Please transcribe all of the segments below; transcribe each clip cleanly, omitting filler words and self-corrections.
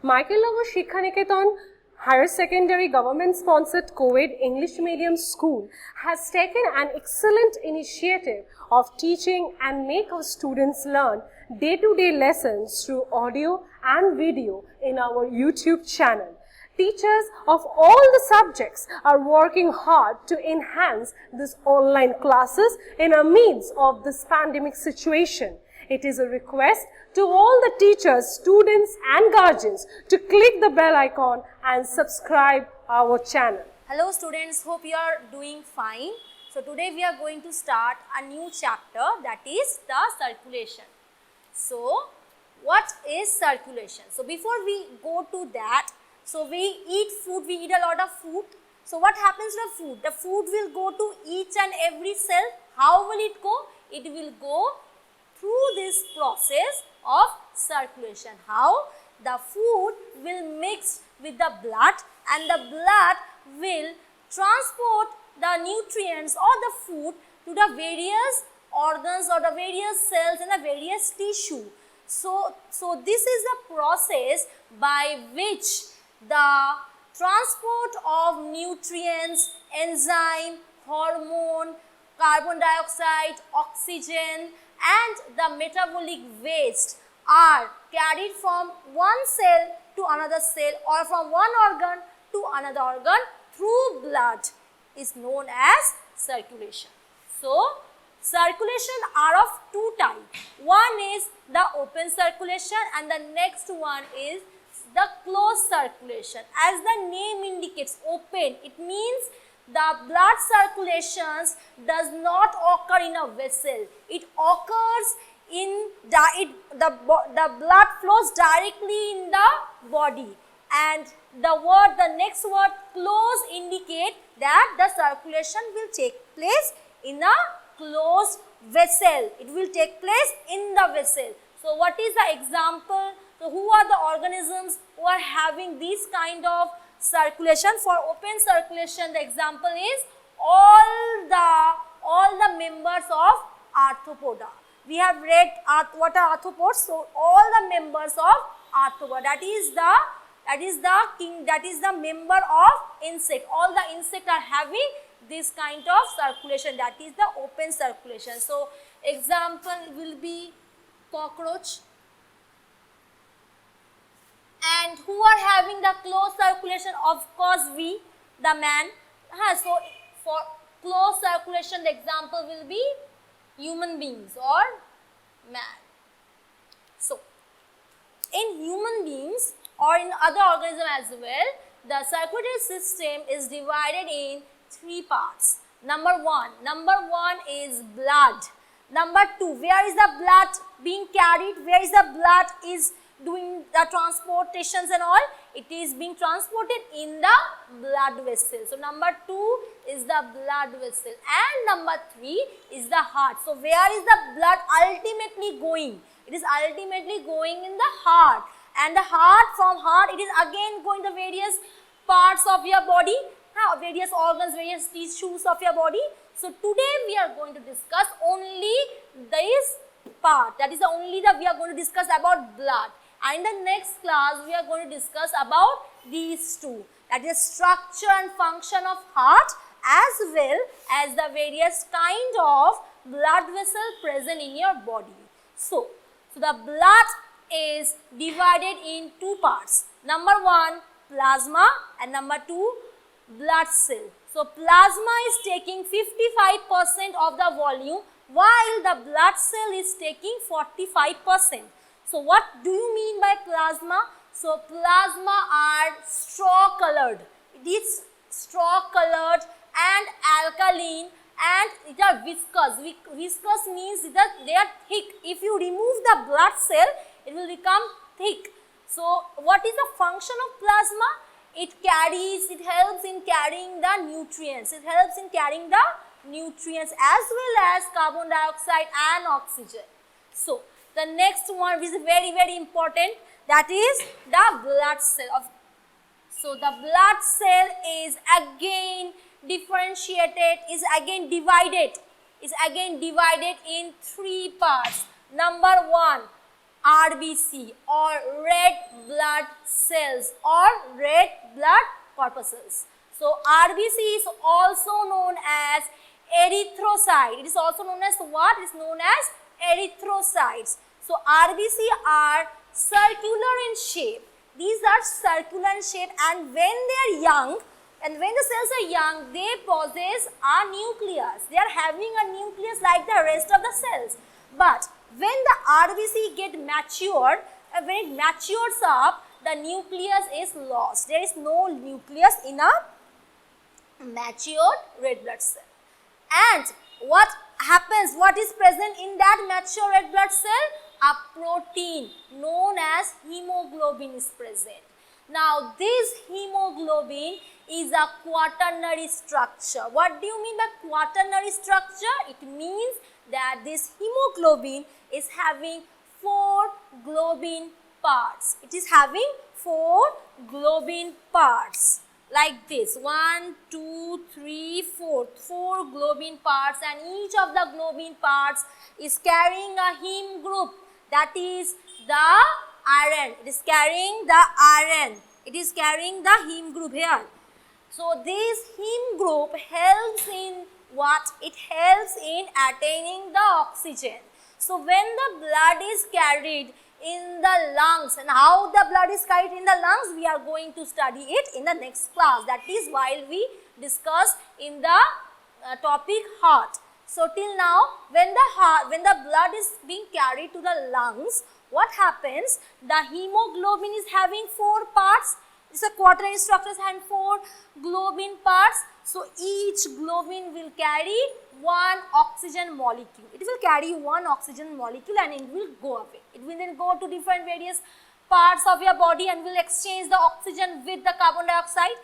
Michael Shikha Niketan Higher Secondary Government Sponsored Co-ed English Medium School has taken an excellent initiative of teaching and make our students learn day-to-day lessons through audio and video in our YouTube channel. Teachers of all the subjects are working hard to enhance these online classes in the midst of this pandemic situation. It is a request to all the teachers, students and guardians to click the bell icon and subscribe our channel. Hello students, hope you are doing fine. So today we are going to start a new chapter, that is the circulation. So what is circulation? So before we go to that, so we eat food, we eat a lot of food. So what happens to the food? The food will go to each and every cell. How will it go? It will go through this process of circulation. How? The food will mix with the blood and the blood will transport the nutrients or the food to the various organs or the various cells and the various tissue. So this is the process by which the transport of nutrients, enzyme, hormone, carbon dioxide, oxygen and the metabolic waste are carried from one cell to another cell or from one organ to another organ through blood is known as circulation. So, circulation are of two types. One is the open circulation and the next one is the closed circulation. As the name indicates, open, it means the blood circulations does not occur in a vessel. It occurs in the blood flows directly in the body, and the next word close indicate that the circulation will take place in a closed vessel. It will take place in the vessel. So what is the example? So who are the organisms who are having this kind of circulation? For open circulation, the example is all the members of arthropoda. We have read what are arthropods. So all the members of arthropoda, that is the member of insect. All the insects are having this kind of circulation, that is the open circulation. So example will be cockroach. And who are having the closed circulation? Of course we, the man. So for closed circulation, the example will be human beings or man. So in human beings or in other organisms as well, the circulatory system is divided in three parts. Number one is blood. Number two, where is the blood being carried? Where is the blood is doing the transportations and all? It is being transported in the blood vessel. So number two is the blood vessel and number three is the heart. So where is the blood ultimately going? It is ultimately going in the heart, and the heart, from heart it is again going to various parts of your body, various organs, various tissues of your body. So today we are going to discuss only this part, that is we are going to discuss about blood. And in the next class, we are going to discuss about these two, that is structure and function of heart as well as the various kind of blood vessel present in your body. So the blood is divided in two parts. Number one, plasma, and number two, blood cell. So plasma is taking 55% of the volume while the blood cell is taking 45%. So what do you mean by plasma? So plasma are straw colored. It is straw colored and alkaline and it are viscous. Viscous means that they are thick. If you remove the blood cell, it will become thick. So what is the function of plasma? It helps in carrying the nutrients. It helps in carrying the nutrients as well as carbon dioxide and oxygen. So the next one is very, very important, that is the blood cell. So the blood cell is again differentiated, is again divided in three parts. Number one, RBC or red blood cells or red blood corpuscles. So RBC is also known as erythrocyte. It is also known as what? It is known as erythrocytes. So RBC are circular in shape. These are circular in shape, and when they are young, and when the cells are young, they possess a nucleus. They are having a nucleus like the rest of the cells. But when the RBC get matured, when it matures up, the nucleus is lost. There is no nucleus in a matured red blood cell. And what happens? What is present in that mature red blood cell? A protein known as hemoglobin is present. Now this hemoglobin is a quaternary structure. What do you mean by quaternary structure? It means that this hemoglobin is having 4 globin parts. It is having 4 globin parts like this. 1, 2, 3, 4. 4 globin parts, and each of the globin parts is carrying a heme group, that is the iron. It is carrying the iron. It is carrying the heme group here. So this heme group helps in what? It helps in attaining the oxygen. So when the blood is carried in the lungs, and how the blood is carried in the lungs, we are going to study it in the next class. That is while we discuss in the topic heart. So till now, when the blood is being carried to the lungs, what happens? The hemoglobin is having 4 parts. It's a quaternary structure having 4 globin parts. So each globin will carry 1 oxygen molecule. It will carry 1 oxygen molecule and it will go away. It will then go to different various parts of your body and will exchange the oxygen with the carbon dioxide.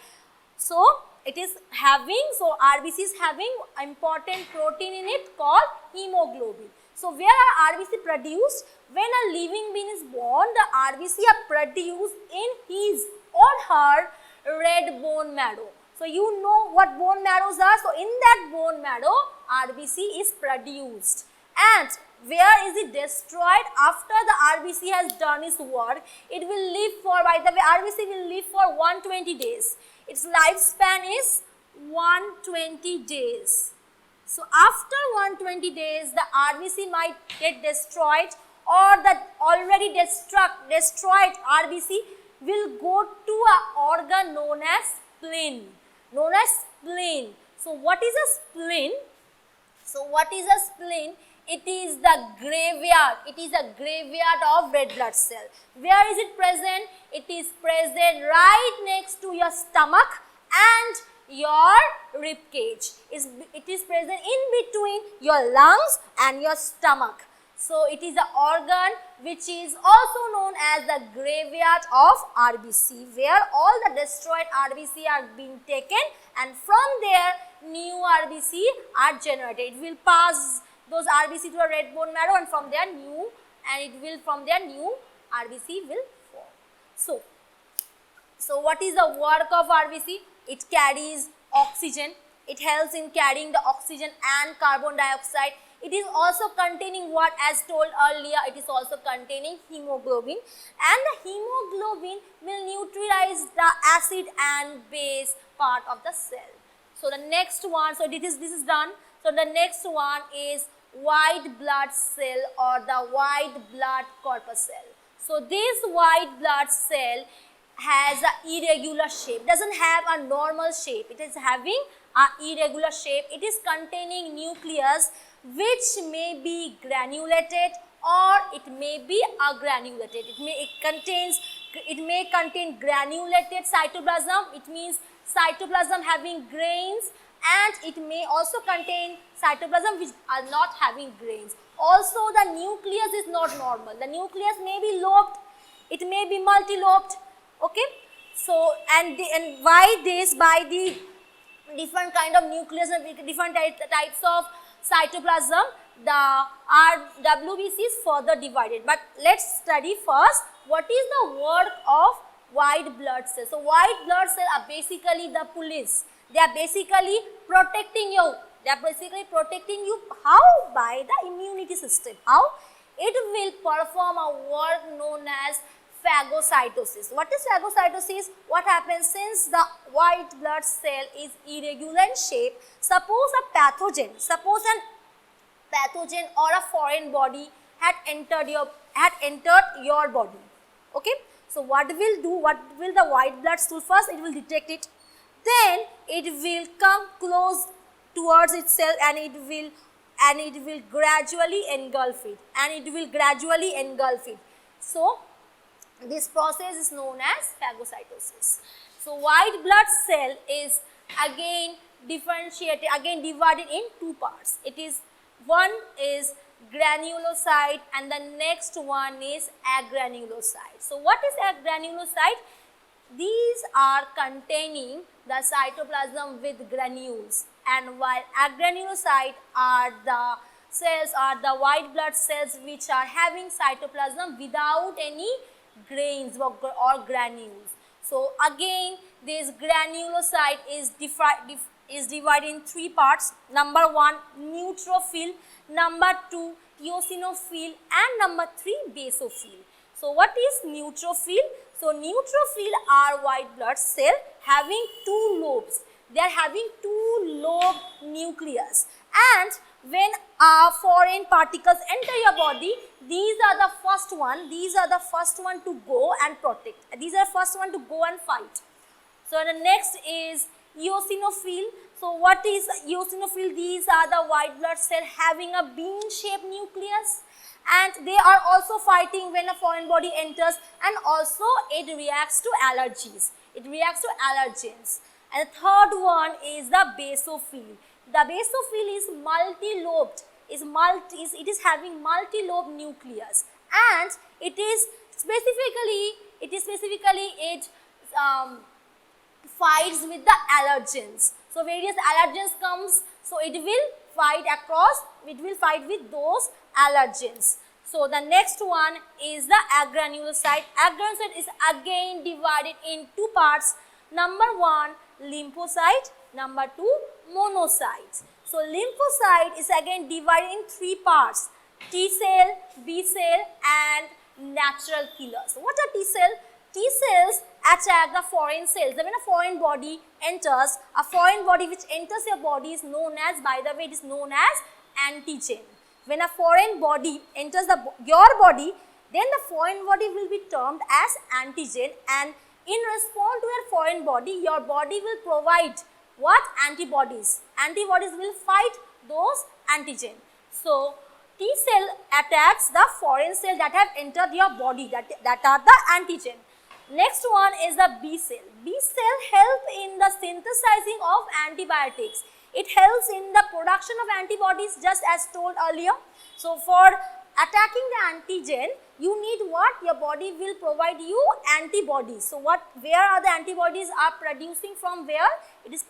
So it is having, so RBC is having important protein in it called hemoglobin. So where are RBC produced? When a living being is born, the RBC are produced in his or her red bone marrow. So you know what bone marrows are. So in that bone marrow, RBC is produced. And where is it destroyed? After the RBC has done its work, it will live for, by the way, RBC will live for 120 days. Its lifespan is 120 days. So after 120 days, the RBC might get destroyed, or the already destroyed RBC will go to an organ known as spleen. So what is a spleen? So what is a spleen? It is the graveyard. It is a graveyard of red blood cell. Where is it present? It is present right next to your stomach and your rib cage. It is present in between your lungs and your stomach. So it is an organ which is also known as the graveyard of RBC, where all the destroyed RBC are being taken, and from there new RBC are generated. It will pass those RBC to a red bone marrow, and from there new RBC will form. So what is the work of RBC? It carries oxygen. It helps in carrying the oxygen and carbon dioxide. It is also containing what, as told earlier, it is also containing hemoglobin, and the hemoglobin will neutralize the acid and base part of the cell. So the next one, so this is done. So the next one is white blood cell or the white blood corpuscle. So this white blood cell has an irregular shape, doesn't have a normal shape. It is having an irregular shape. It is containing nucleus which may be granulated or it may be agranulated. It may contain granulated cytoplasm. It means cytoplasm having grains, and it may also contain cytoplasm which are not having grains. Also the nucleus is not normal. The nucleus may be lobed, it may be multilobed. Okay, so and why this? By the different kind of nucleus and different types of cytoplasm, the WBC is further divided. But let's study first what is the work of white blood cells. So white blood cells are basically the police. They are basically protecting you. They are basically protecting you. How? By the immunity system. How? it will perform a work known as phagocytosis. What is phagocytosis? What happens since the white blood cell is irregular in shape? Suppose a pathogen, or a foreign body had entered your body. Okay. So what will do? What will the white blood do first? It will detect it. Then it will come close towards itself and it will gradually engulf it. So this process is known as phagocytosis. So white blood cell is again divided in two parts. One is granulocyte and the next one is agranulocyte. So what is agranulocyte? These are containing the cytoplasm with granules, and while agranulocyte are the white blood cells which are having cytoplasm without any grains or granules. So again this granulocyte is divided in three parts. Number 1, neutrophil, number 2, eosinophil, and number 3, basophil. So what is neutrophil? So neutrophil are white blood cell having two lobes. They are having two-lobe nucleus, and when foreign particles enter your body, these are the first one to go and protect. These are first one to go and fight. So the next is eosinophil. So what is eosinophil? These are the white blood cell having a bean-shaped nucleus, and they are also fighting when a foreign body enters, and also it reacts to allergies. It reacts to allergens. And the third one is the basophil. The basophil is multi-lobed. It is having multi-lobe nucleus, and it fights with the allergens. So various allergens comes, so it will fight with those allergens. So the next one is the agranulocyte. Agranulocyte is again divided in two parts. Number 1, lymphocyte, number 2, monocytes. So lymphocyte is again divided in three parts: T cell, B cell, and natural killer. So what are T cell? T cells attack the foreign cells. When a foreign body which enters your body is known as, by the way, it is known as antigen. When a foreign body enters your body, then the foreign body will be termed as antigen, and in response to your foreign body, your body will provide what? Antibodies. Antibodies will fight those antigen. So T cell attacks the foreign cell that have entered your body, that are the antigen. Next one is the B cell. B cell help in the synthesizing of antibiotics. It helps in the production of antibodies, just as told earlier. So for attacking the antigen, you need what? Your body will provide you antibodies. So where are the antibodies are producing from? Where? It is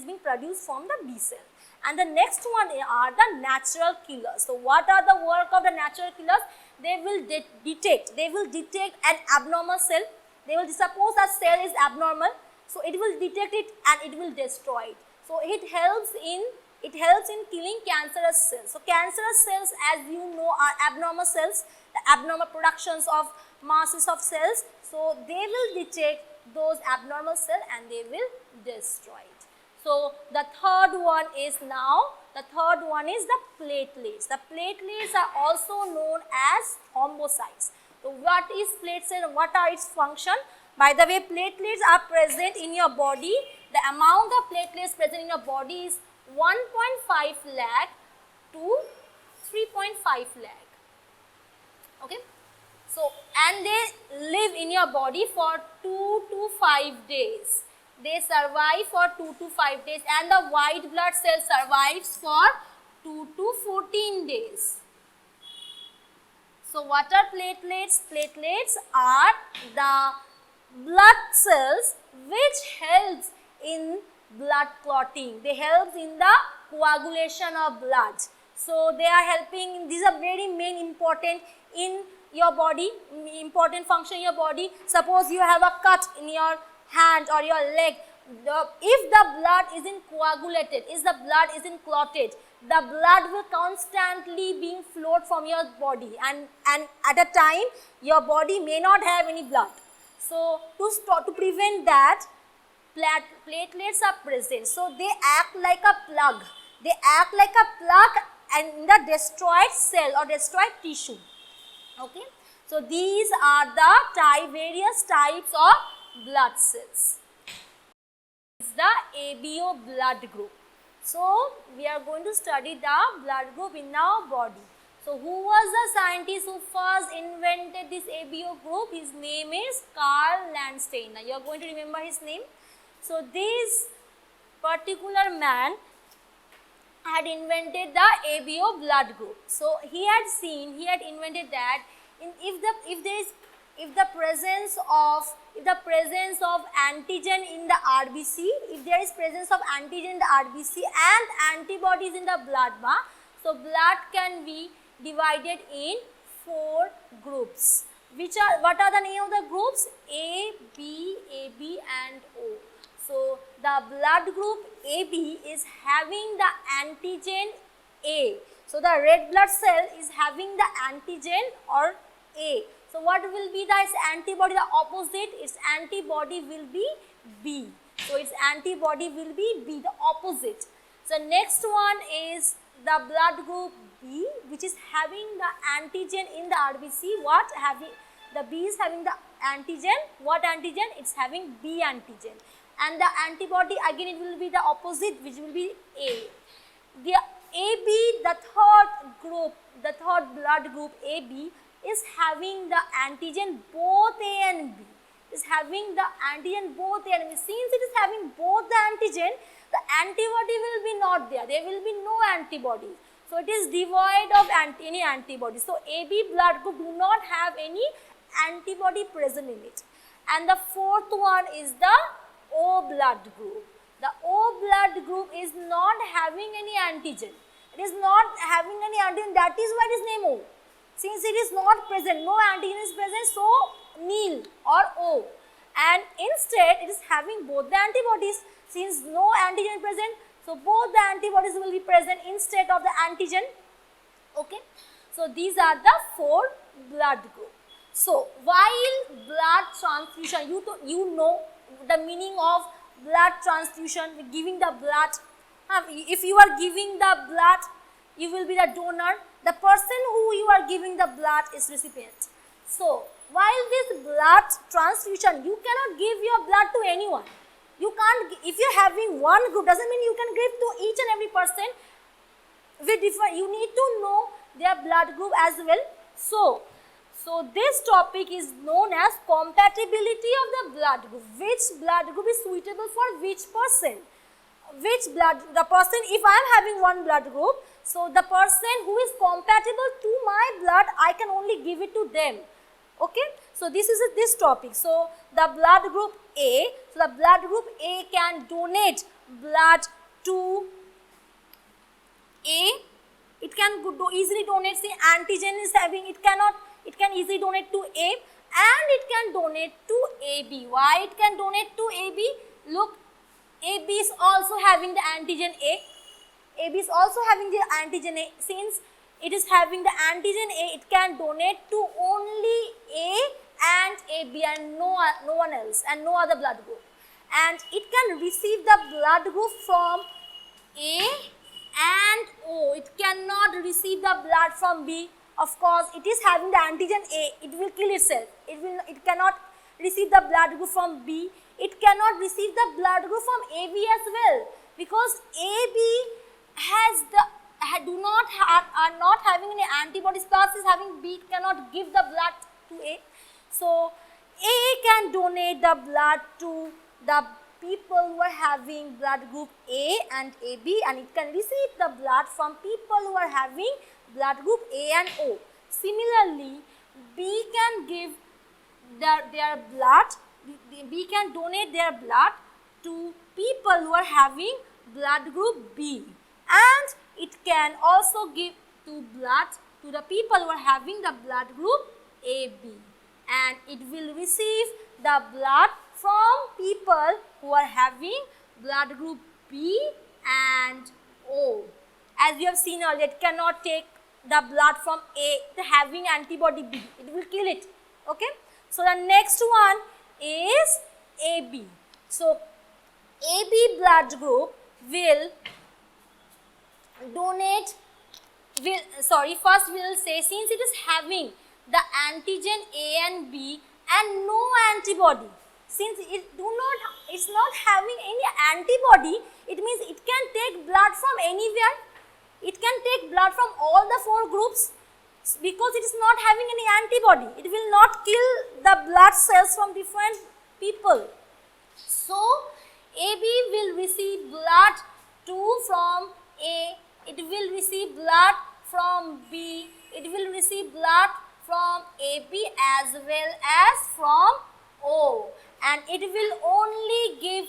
being produced from the B cell. And the next one are the natural killers. So what are the work of the natural killers? They will detect an abnormal cell. They will suppose that cell is abnormal, so it will detect it and it will destroy it. So it helps in killing cancerous cells. So cancerous cells, as you know, are abnormal cells, the abnormal productions of masses of cells. So they will detect those abnormal cells and they will destroy it. So the third one is the platelets. The platelets are also known as thrombocytes. So what is platelets and what are its function? By the way, platelets are present in your body. The amount of platelets present in your body is 1.5 lakh to 3.5 lakh. Okay. So, and they live in your body for 2 to 5 days. They survive for 2 to 5 days, and the white blood cell survives for 2 to 14 days. So what are platelets? Platelets are the blood cells which helps in blood clotting. They help in the coagulation of blood. So they are helping, these are very main important in your body, important function in your body. Suppose you have a cut in your hand or your leg, if the blood isn't coagulated, if the blood isn't clotted, the blood will constantly being flowed from your body, and at a time your body may not have any blood. So to prevent that, platelets are present. So they act like a plug. They act like a plug and in the destroyed cell or destroyed tissue. Okay. So these are the various types of blood cells. This is the ABO blood group. So we are going to study the blood group in our body. So who was the scientist who first invented this ABO group? His name is Karl Landsteiner. You are going to remember his name. So this particular man had invented the ABO blood group. So he had invented that if the presence of antigen in the RBC, if there is presence of antigen in the RBC and antibodies in the plasma, so blood can be divided in 4 groups. What are the name of the groups? A, B, AB and O. So the blood group AB is having the antigen A. So the red blood cell is having the antigen or A. So what will be the antibody, the opposite? Its antibody will be B. So its antibody will be B, the opposite. So next one is the blood group B, which is having the antigen in the RBC. The B is having the antigen. What antigen? It's having B antigen. And the antibody, again it will be the opposite, which will be A. The AB, the third blood group AB is having the antigen both A and B. Is having the antigen both A and B. Since it is having both the antigen, the antibody will be not there. There will be no antibody. So it is devoid of any antibody. So AB blood group do not have any antibody present in it. And the fourth one is the O blood group. The O blood group is not having any antigen. It is not having any antigen, that is why it is named O. Since it is not present, no antigen is present, so nil or O. And instead it is having both the antibodies. Since no antigen is present, so both the antibodies will be present instead of the antigen. Okay. So these are the 4 blood groups. So while blood transfusion, you know the meaning of blood transfusion, giving the blood. If you are giving the blood, you will be the donor. The person who you are giving the blood is recipient. So while this blood transfusion, you cannot give your blood to anyone. You can't, if you are having one group, doesn't mean you can give to each and every person. You need to know their blood group as well. So this topic is known as compatibility of the blood group. Which blood group is suitable for which person? The person, if I am having one blood group, so the person who is compatible to my blood, I can only give it to them. Okay. So this is this topic. So the blood group A, so the blood group A can donate blood to A. It can easily donate, see antigen is having, it can easily donate to A, and it can donate to AB. Why it can donate to AB? Look, AB is also having the antigen A. AB is also having the antigen A. Since it is having the antigen A, it can donate to only A and AB and no one else and no other blood group. And it can receive the blood group from A and O. It cannot receive the blood from B. Of course, it is having the antigen A. It will kill itself. It cannot receive the blood group from B. It cannot receive the blood group from AB as well, because AB are not having any antibodies, plus is having B, it cannot give the blood to A. So A can donate the blood to the people who are having blood group A and AB, and it can receive the blood from people who are having blood group A and O. Similarly, B can give their blood, B can donate their blood to people who are having blood group B, and it can also give blood to the people who are having the blood group AB, and it will receive the blood from people who are having blood group B and O. As you have seen earlier, it cannot take the blood from A, having antibody B, it will kill it. Okay. So the next one is AB. So AB blood group will donate, first we will say, since it is having the antigen A and B and no antibody, since it's not having any antibody, it means it can take blood from anywhere. It can take blood from all the 4 groups because it is not having any antibody. It will not kill the blood cells from different people. So AB will receive blood 2 from A, it will receive blood from B, it will receive blood from AB as well as from O, and it will only give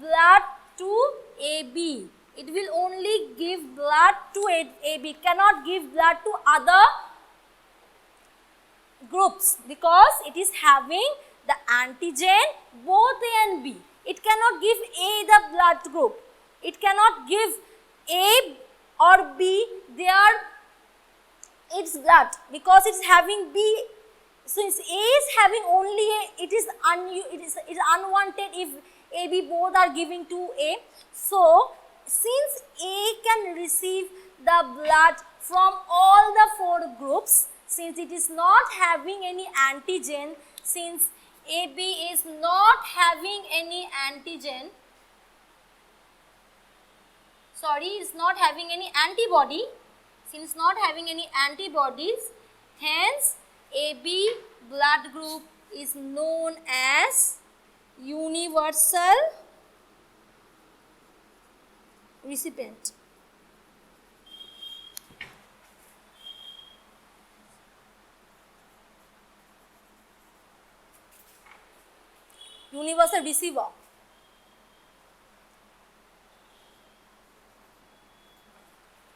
blood to AB. It will only give blood to AB, cannot give blood to other groups because it is having the antigen both A and B. It cannot give A the blood group. It cannot give A or B its blood because it is having B. Since A is having only A, it is unwanted if AB both are giving to A. So since A can receive the blood from all the 4 groups, since it is not having any antigen, since AB is not having any antigen, is not having any antibody, since not having any antibodies, hence AB blood group is known as universal recipient. Universal receiver.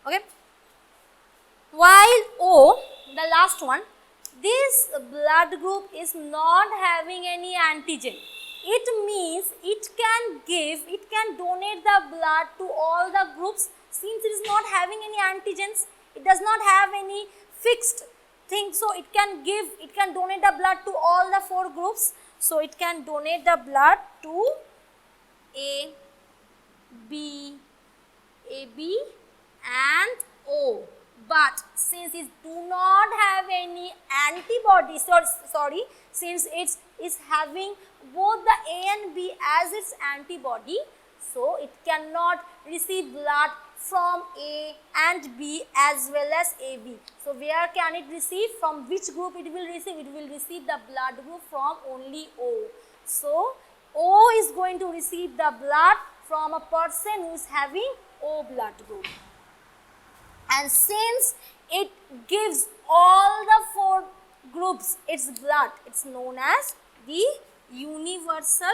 Okay. While O, the last one, this blood group is not having any antigen. It means it can donate the blood to all the groups since it is not having any antigens. It does not have any fixed thing, so it can donate the blood to all the 4 groups. So it can donate the blood to A, B, AB and O. But since it do not have any antibody, since it is having both the A and B as its antibody, so it cannot receive blood from A and B as well as AB. So where can it receive? From which group it will receive? It will receive the blood group from only O. So O is going to receive the blood from a person who is having O blood group. And since it gives all the 4 groups its blood, it's known as the universal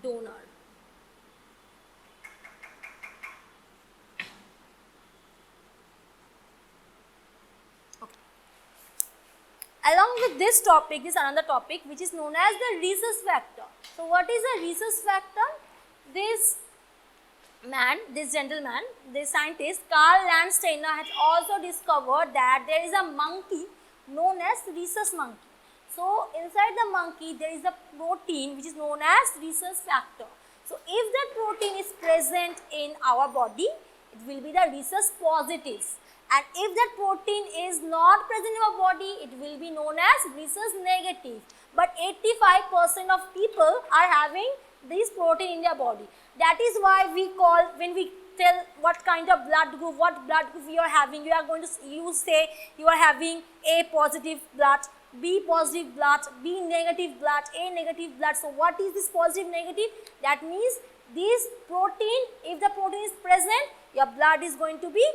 donor. Okay. Along with this topic is another topic which is known as the rhesus factor. So what is a rhesus factor? This gentleman, this scientist Carl Landsteiner has also discovered that there is a monkey known as rhesus monkey. So inside the monkey there is a protein which is known as rhesus factor. So if that protein is present in our body, it will be the rhesus positives. And if that protein is not present in our body, it will be known as rhesus negative. But 85% of people are having this protein in their body. That is why we call, when we tell what kind of blood group, what blood group you are having, you say you are having A positive blood, B positive blood, B negative blood, A negative blood. So what is this positive negative? That means this protein, if the protein is present, your blood is going to be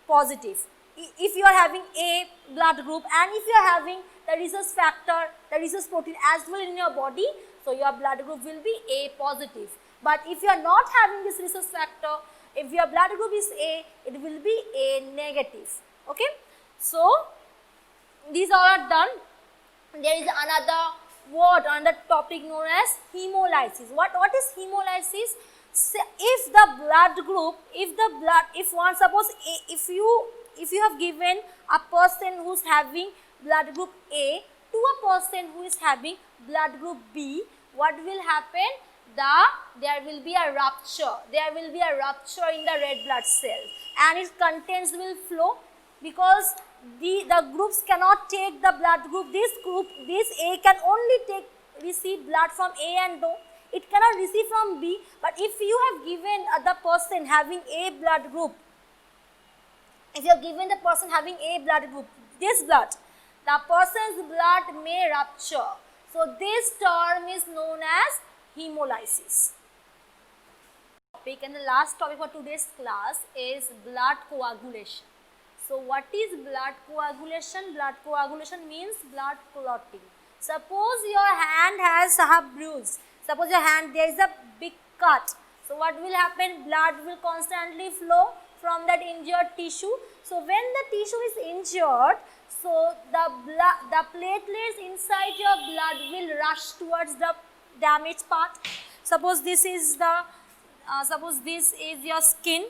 positive. If you are having A blood group and if you are having the rhesus factor, the rhesus protein as well in your body, so your blood group will be A positive. But if you are not having this rhesus factor, if your blood group is A, it will be A negative. Okay. So these all are done. There is another word on the topic known as hemolysis. What is hemolysis? If the blood group, if one suppose if you have given a person who's having blood group A to a person who is having blood group B, what will happen? There will be a rupture. There will be a rupture in the red blood cells, and its contents will flow, because the groups cannot take the blood group. This A can only receive blood from A and O. It cannot receive from B. But if you have given the person having A blood group, if you have given the person having A blood group this blood, the person's blood may rupture. So this term is known as hemolysis. And the last topic for today's class is blood coagulation. So what is blood coagulation? Blood coagulation means blood clotting. Suppose your hand has a bruise. Suppose your hand, there is a big cut. So what will happen? Blood will constantly flow from that injured tissue. So when the tissue is injured, so the platelets inside your blood will rush towards the damaged part. Suppose this is your skin,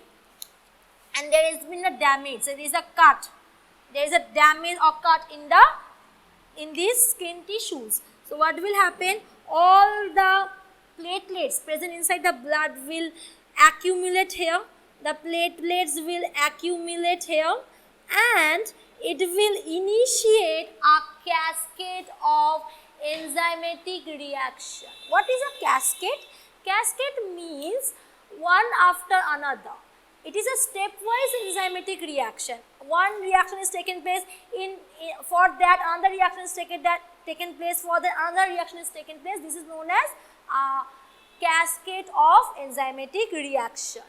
and there has been a damage. So there is a cut. There is a damage or cut in these skin tissues. So what will happen? All the platelets present inside the blood will accumulate here. The platelets will accumulate here, and it will initiate a cascade of enzymatic reaction. What is a cascade? Cascade means one after another. It is a stepwise enzymatic reaction. One reaction is taken place for that, another reaction is taken place for that, another reaction is taken place. This is known as a cascade of enzymatic reaction.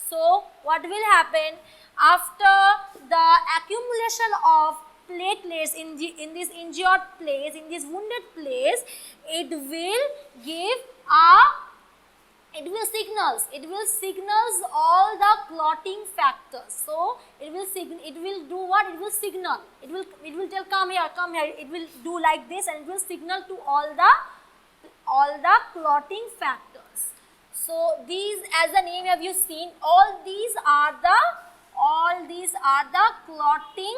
So what will happen after the accumulation of platelets in this injured place, in this wounded place, it will give it will signals all the clotting factors. So it will do what? It will signal. It will tell come here. It will do like this, and it will signal to all the clotting factors. So these, as the name have you seen, all these are the clotting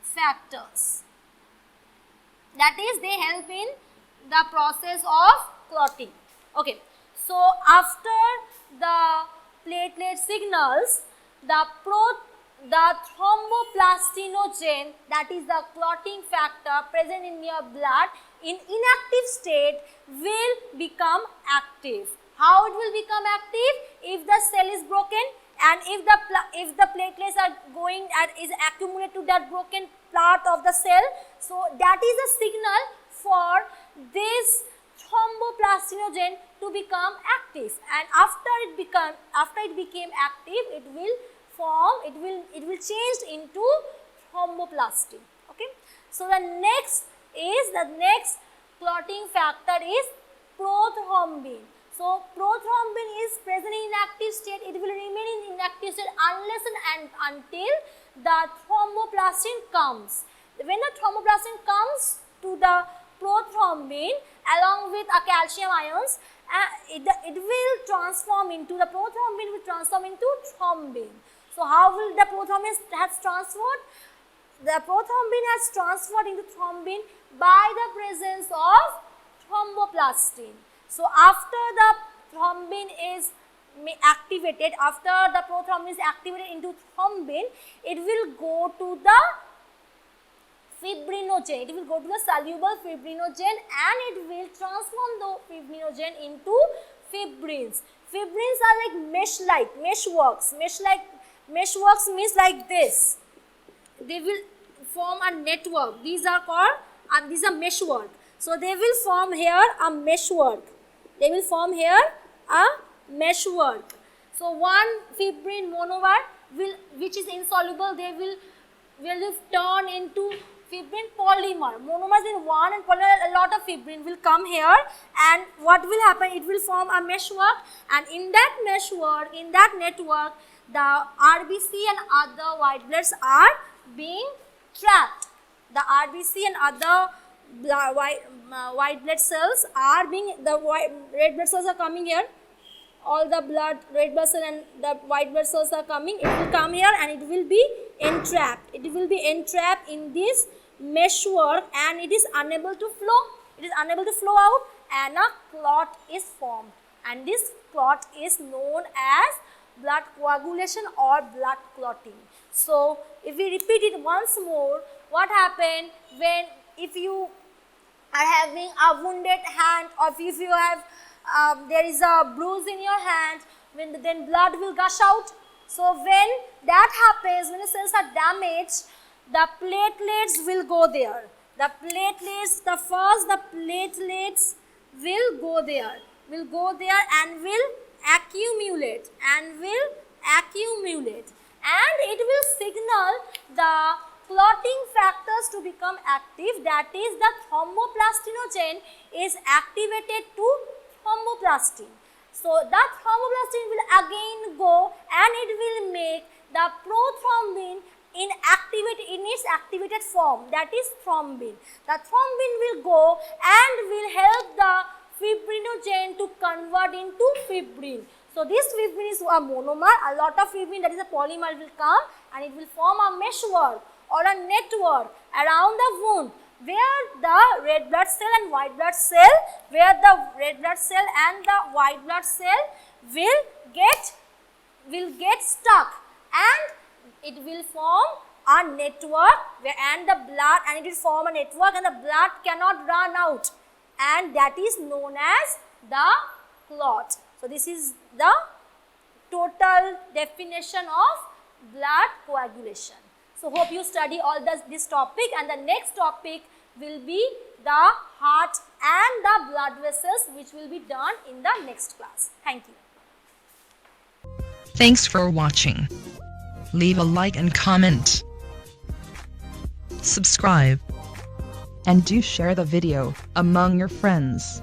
factors. That is, they help in the process of clotting. Okay. So after the platelet signals, the thromboplastinogen, that is the clotting factor present in your blood, in inactive state will become active. How it will become active? If the cell is broken, and if the platelets are going and is accumulated to that broken part of the cell, so that is a signal for this thromboplastinogen to become active, and after it became active, it will change into thromboplastin. Okay. So the next clotting factor is prothrombin. So prothrombin is present in inactive state. It will remain in inactive state unless and until the thromboplastin comes. When the thromboplastin comes to the prothrombin along with a calcium ions, it will transform into, the prothrombin will transform into thrombin. So how will the prothrombin has transferred? The prothrombin has transferred into thrombin by the presence of thromboplastin. So after the thrombin is activated, after the prothrombin is activated into thrombin, it will go to the fibrinogen. It will go to the soluble fibrinogen, and it will transform the fibrinogen into fibrins. Fibrins are like meshworks. Meshworks means like this. They will form a network. These are meshwork. So they will form here a meshwork. So one fibrin monomer which is insoluble, they will turn into fibrin polymer. Monomers in one and polymer, a lot of fibrin will come here, and what will happen? It will form a meshwork, and in that meshwork, in that network, the RBC and other white bloods are being trapped. The RBC and other white blood cells are being, red blood cells are coming here. All the red blood cell and the white blood cells are coming. It will come here and it will be entrapped. It will be entrapped in this meshwork and it is unable to flow. It is unable to flow out and a clot is formed. And this clot is known as blood coagulation or blood clotting. So, if we repeat it once more, what happened when, if you are having a wounded hand or if you have there is a bruise in your hand, then blood will gush out. So when that happens, when the cells are damaged, the platelets will go there. The platelets will go there and will accumulate and it will signal the clotting factors to become active, that is the thromboplastinogen is activated to thromboplastin. So that thromboplastin will again go and it will make the prothrombin in its activated form, that is thrombin. The thrombin will go and will help the fibrinogen to convert into fibrin. So this fibrin is a monomer. A lot of fibrin, that is a polymer, will come and it will form a meshwork or a network around the wound, where the red blood cell and white blood cell, will get stuck and it will form a network and it will form a network and the blood cannot run out, and that is known as the clot. So this is the total definition of blood coagulation. So hope you study all this topic, and the next topic will be the heart and the blood vessels, which will be done in the next class. Thank you. Thanks for watching. Leave a like and comment. Subscribe. And do share the video among your friends.